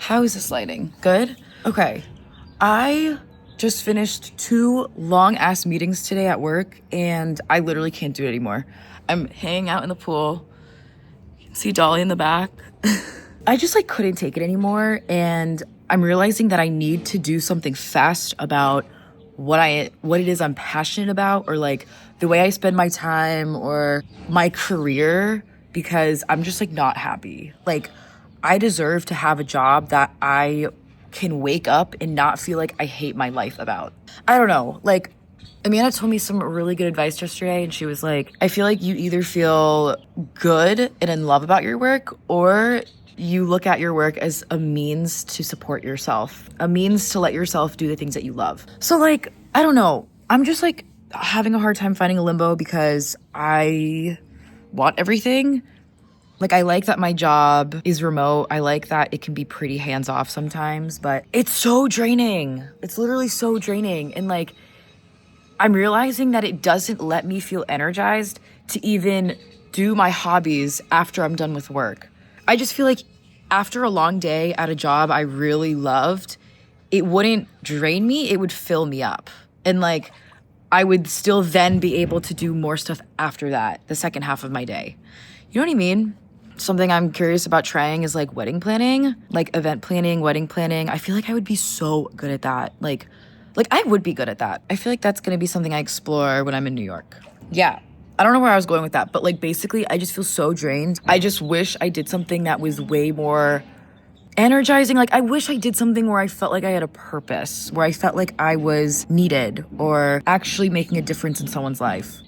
How is this lighting? Good? Okay. I just finished 2 long-ass meetings today at work, and I literally can't do it anymore. I'm hanging out in the pool. You can see Dolly in the back. I just couldn't take it anymore, and I'm realizing that I need to do something fast about what it is I'm passionate about, or the way I spend my time or my career, because I'm just not happy. I deserve to have a job that I can wake up and not feel like I hate my life about. I don't know. Amanda told me some really good advice yesterday, and she was like, I feel like you either feel good and in love about your work, or you look at your work as a means to support yourself, a means to let yourself do the things that you love. So I don't know. I'm just having a hard time finding a limbo because I want everything. I like that my job is remote. I like that it can be pretty hands-off sometimes, but it's so draining. It's literally so draining. And I'm realizing that it doesn't let me feel energized to even do my hobbies after I'm done with work. I just feel like after a long day at a job I really loved, it wouldn't drain me, it would fill me up. And I would still then be able to do more stuff after that, the second half of my day. You know what I mean? Something I'm curious about trying is wedding planning, event planning, wedding planning. I feel like I would be so good at that. I would be good at that. I feel like that's going to be something I explore when I'm in New York. Yeah. I don't know where I was going with that, but basically I just feel so drained. I just wish I did something that was way more energizing. I wish I did something where I felt like I had a purpose, where I felt like I was needed or actually making a difference in someone's life.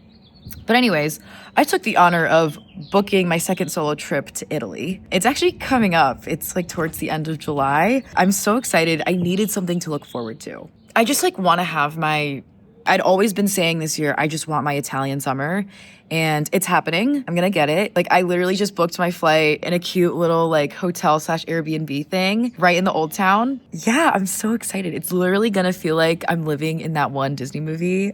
But anyways, I took the honor of booking my second solo trip to Italy. It's actually coming up. It's towards the end of July. I'm so excited. I needed something to look forward to. I just want to have I'd always been saying this year, I just want my Italian summer, and it's happening. I'm gonna get it. I literally just booked my flight in a cute little hotel/Airbnb thing right in the old town. Yeah, I'm so excited. It's literally gonna feel like I'm living in that one Disney movie,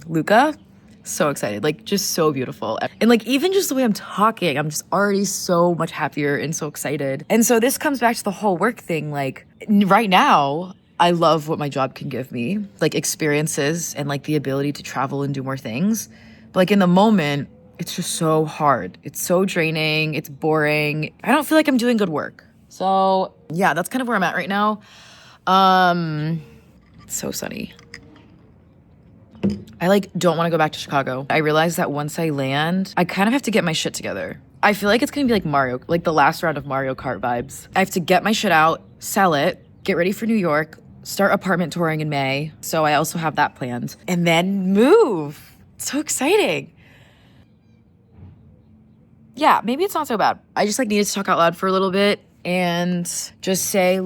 Luca. So excited, just so beautiful. And even just the way I'm talking, I'm just already so much happier and so excited. And so this comes back to the whole work thing. Right now, I love what my job can give me, experiences and the ability to travel and do more things. But in the moment, it's just so hard. It's so draining. It's boring. I don't feel like I'm doing good work. So yeah, that's kind of where I'm at right now. It's so sunny. I don't want to go back to Chicago. I realize that once I land, I kind of have to get my shit together. I feel like it's going to be Mario, the last round of Mario Kart vibes. I have to get my shit out, sell it, get ready for New York, start apartment touring in May. So I also have that planned. And then move. So exciting. Yeah, maybe it's not so bad. I just needed to talk out loud for a little bit and just say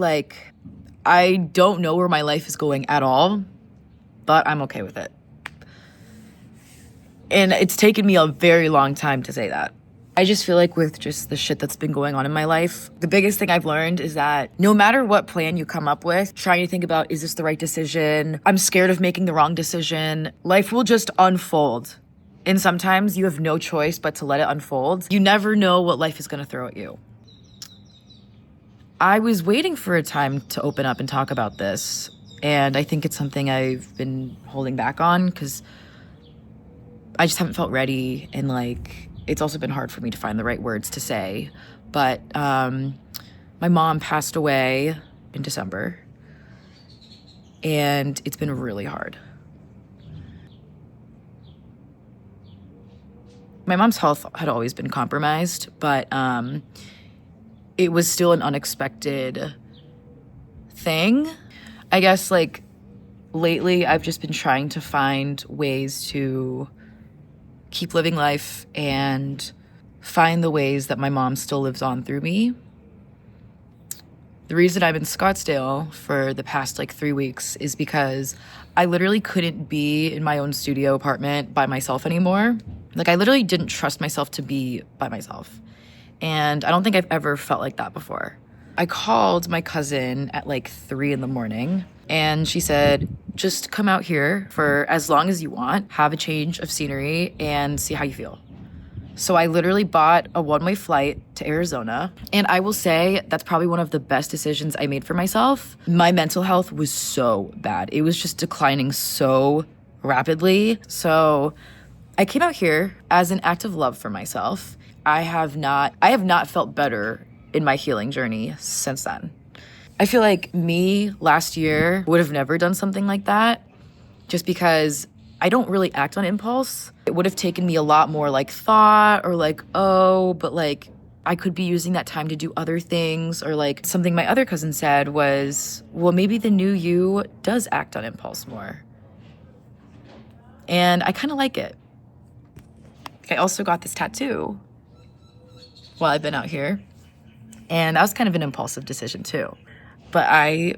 I don't know where my life is going at all, but I'm okay with it. And it's taken me a very long time to say that. I just feel with just the shit that's been going on in my life, the biggest thing I've learned is that no matter what plan you come up with, trying to think about, is this the right decision? I'm scared of making the wrong decision. Life will just unfold. And sometimes you have no choice but to let it unfold. You never know what life is going to throw at you. I was waiting for a time to open up and talk about this. And I think it's something I've been holding back on because I just haven't felt ready, and it's also been hard for me to find the right words to say. But my mom passed away in December, and it's been really hard. My mom's health had always been compromised, but it was still an unexpected thing. I guess lately I've just been trying to find ways to keep living life and find the ways that my mom still lives on through me. The reason I'm in Scottsdale for the past 3 weeks is because I literally couldn't be in my own studio apartment by myself anymore. I literally didn't trust myself to be by myself. And I don't think I've ever felt like that before. I called my cousin at 3 a.m. and she said, just come out here for as long as you want, have a change of scenery, and see how you feel. So I literally bought a one-way flight to Arizona. And I will say that's probably one of the best decisions I made for myself. My mental health was so bad. It was just declining so rapidly. So I came out here as an act of love for myself. I have not felt better in my healing journey since then. I feel like me last year would have never done something like that just because I don't really act on impulse. It would have taken me a lot more like thought or like, oh, but like I could be using that time to do other things. Or like something my other cousin said was, well, maybe the new you does act on impulse more. And I kind of like it. I also got this tattoo while I've been out here. And that was kind of an impulsive decision too. But I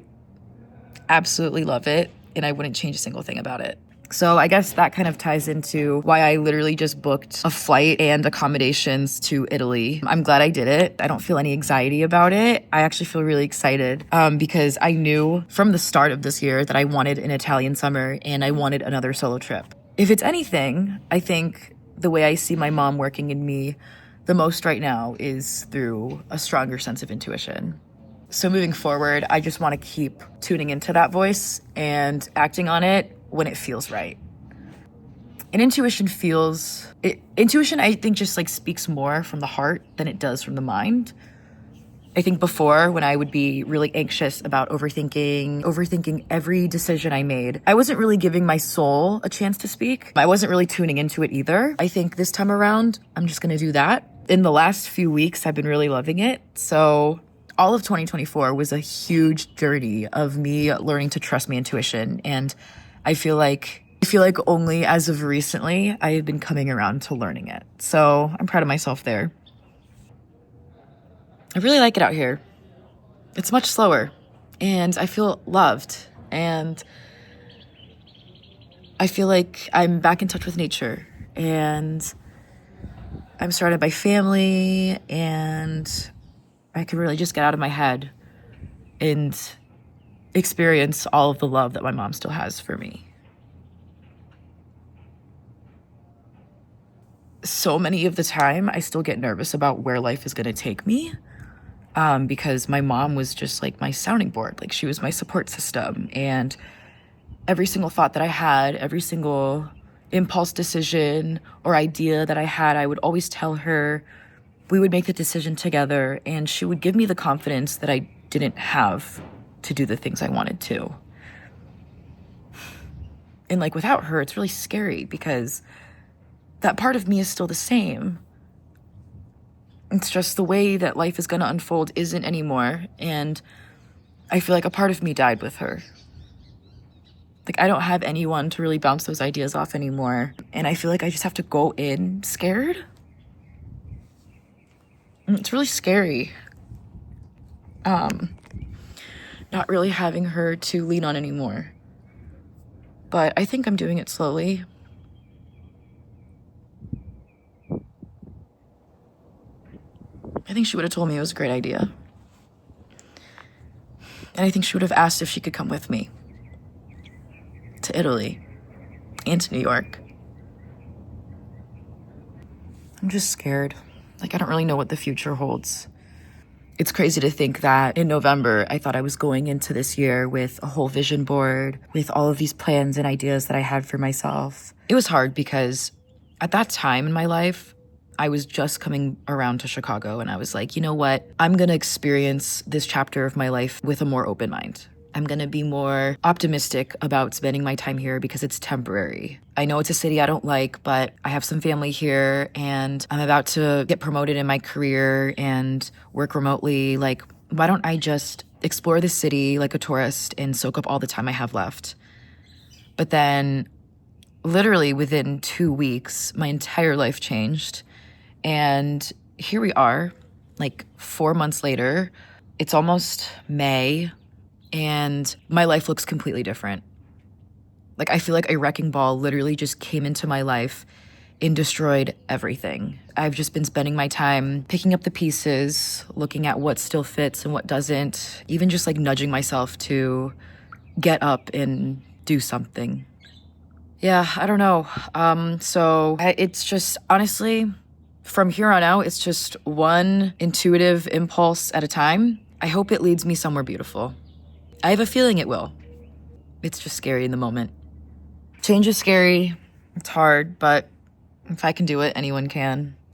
absolutely love it, and I wouldn't change a single thing about it. So I guess that kind of ties into why I literally just booked a flight and accommodations to Italy. I'm glad I did it. I don't feel any anxiety about it. I actually feel really excited because I knew from the start of this year that I wanted an Italian summer and I wanted another solo trip. If it's anything, I think the way I see my mom working in me the most right now is through a stronger sense of intuition. So moving forward, I just want to keep tuning into that voice and acting on it when it feels right. And intuition, I think, just like speaks more from the heart than it does from the mind. I think before, when I would be really anxious about overthinking every decision I made, I wasn't really giving my soul a chance to speak. I wasn't really tuning into it either. I think this time around, I'm just going to do that. In the last few weeks, I've been really loving it. So all of 2024 was a huge journey of me learning to trust my intuition. And I feel like only as of recently, I have been coming around to learning it. So I'm proud of myself there. I really like it out here. It's much slower and I feel loved, and I feel like I'm back in touch with nature, and I'm surrounded by family, and I can really just get out of my head and experience all of the love that my mom still has for me. So many of the time, I still get nervous about where life is going to take me because my mom was just like my sounding board. Like, she was my support system. And every single thought that I had, every single impulse decision or idea that I had, I would always tell her. We would make the decision together, and she would give me the confidence that I didn't have to do the things I wanted to. And like, without her, it's really scary because that part of me is still the same. It's just the way that life is going to unfold isn't anymore. And I feel like a part of me died with her. Like, I don't have anyone to really bounce those ideas off anymore. And I feel like I just have to go in scared. And it's really scary. Not really having her to lean on anymore. But I think I'm doing it slowly. I think she would have told me it was a great idea. And I think she would have asked if she could come with me to Italy and to New York. I'm just scared. Like, I don't really know what the future holds. It's crazy to think that in November, I thought I was going into this year with a whole vision board, with all of these plans and ideas that I had for myself. It was hard because at that time in my life, I was just coming around to Chicago, and I was like, you know what? I'm going to experience this chapter of my life with a more open mind. I'm going to be more optimistic about spending my time here because it's temporary. I know it's a city I don't like, but I have some family here, and I'm about to get promoted in my career and work remotely. Like, why don't I just explore the city like a tourist and soak up all the time I have left? But then literally within 2 weeks, my entire life changed. And here we are, like 4 months later. It's almost May, and my life looks completely different. Like, I feel like a wrecking ball literally just came into my life and destroyed everything. I've just been spending my time picking up the pieces, looking at what still fits and what doesn't, even just like nudging myself to get up and do something. Yeah, I don't know. It's just, honestly, From here on out, it's just one intuitive impulse at a time. I hope it leads me somewhere beautiful. I have a feeling it will. It's just scary in the moment. Change is scary. It's hard, but if I can do it, anyone can.